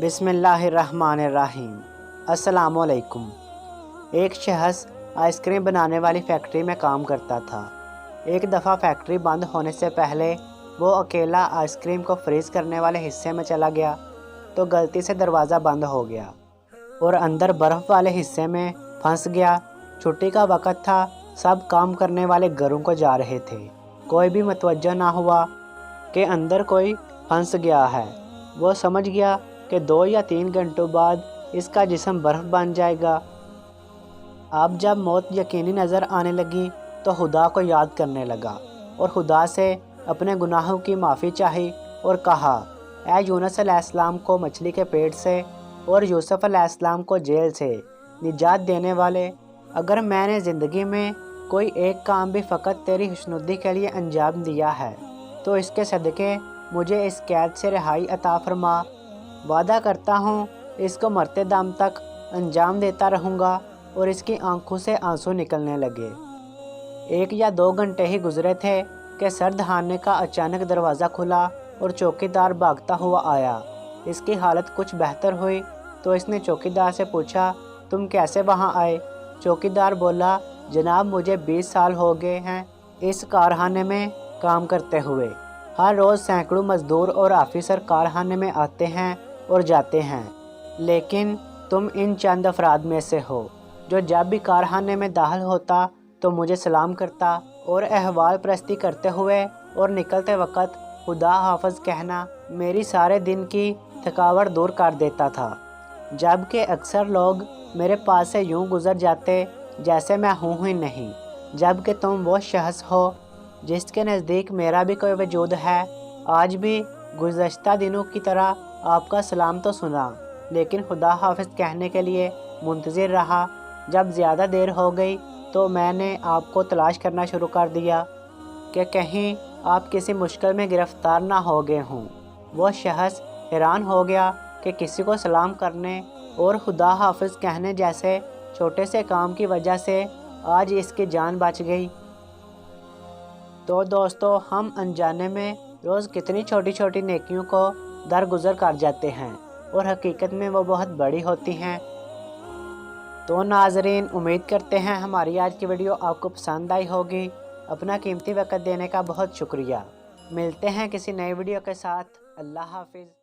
बिस्मिल्लाहिर्रहमानिर्रहीम। अस्सलामुअलैकुम। एक शख्स आइसक्रीम बनाने वाली फैक्ट्री में काम करता था। एक दफ़ा फैक्ट्री बंद होने से पहले वो अकेला आइसक्रीम को फ्रीज़ करने वाले हिस्से में चला गया तो गलती से दरवाज़ा बंद हो गया और अंदर बर्फ़ वाले हिस्से में फंस गया। छुट्टी का वक़्त था, सब काम करने वाले घरों को जा रहे थे। कोई भी मुतवज्जो ना हुआ कि अंदर कोई फंस गया है। वो समझ गया कि 2 या 3 घंटों बाद इसका जिस्म बर्फ़ बन जाएगा। अब जब मौत यकीनी नज़र आने लगी तो खुदा को याद करने लगा और खुदा से अपने गुनाहों की माफ़ी चाही और कहा, ऐ यूनुस अलैहिस्सलाम को मछली के पेट से और यूसुफ अलैहिस्सलाम को जेल से निजात देने वाले, अगर मैंने ज़िंदगी में कोई एक काम भी फ़कत तेरी खुशनुदी के लिए अंजाम दिया है तो इसके सदक़े मुझे इस कैद से रिहाई अता फरमा। वादा करता हूँ इसको मरते दम तक अंजाम देता रहूँगा। और इसकी आंखों से आंसू निकलने लगे। 1 या 2 घंटे ही गुजरे थे कि सर्द खाने का अचानक दरवाज़ा खुला और चौकीदार भागता हुआ आया। इसकी हालत कुछ बेहतर हुई तो इसने चौकीदार से पूछा, तुम कैसे वहाँ आए? चौकीदार बोला, जनाब मुझे 20 साल हो गए हैं इस कारखाने में काम करते हुए। हर रोज़ सैकड़ों मज़दूर और ऑफिसर कारखाने में आते हैं और जाते हैं, लेकिन तुम इन चंद अफराद में से हो जो जब भी कारखाने में दाखिल होता तो मुझे सलाम करता और अहवाल परस्ती करते हुए और निकलते वक्त खुदा हाफ़िज़ कहना मेरी सारे दिन की थकावट दूर कर देता था। जबकि अक्सर लोग मेरे पास से यूं गुज़र जाते जैसे मैं हूँ ही नहीं, जबकि तुम वो शख्स हो जिसके नज़दीक मेरा भी कोई वजूद है। आज भी गुज़श्ता दिनों की तरह आपका सलाम तो सुना, लेकिन खुदा हाफ़िज़ कहने के लिए मुंतज़िर रहा। जब ज़्यादा देर हो गई तो मैंने आपको तलाश करना शुरू कर दिया कि कहीं आप किसी मुश्किल में गिरफ़्तार ना हो गए हों। वो शख्स हैरान हो गया कि किसी को सलाम करने और खुदा हाफ़िज़ कहने जैसे छोटे से काम की वजह से आज इसकी जान बच गई। तो दोस्तों, हम अनजाने में रोज़ कितनी छोटी छोटी नेकियों को दरगुज़र कर जाते हैं और हकीकत में वो बहुत बड़ी होती हैं। तो नाज़रीन, उम्मीद करते हैं हमारी आज की वीडियो आपको पसंद आई होगी। अपना कीमती वक़्त देने का बहुत शुक्रिया। मिलते हैं किसी नई वीडियो के साथ। अल्लाह हाफ़िज़।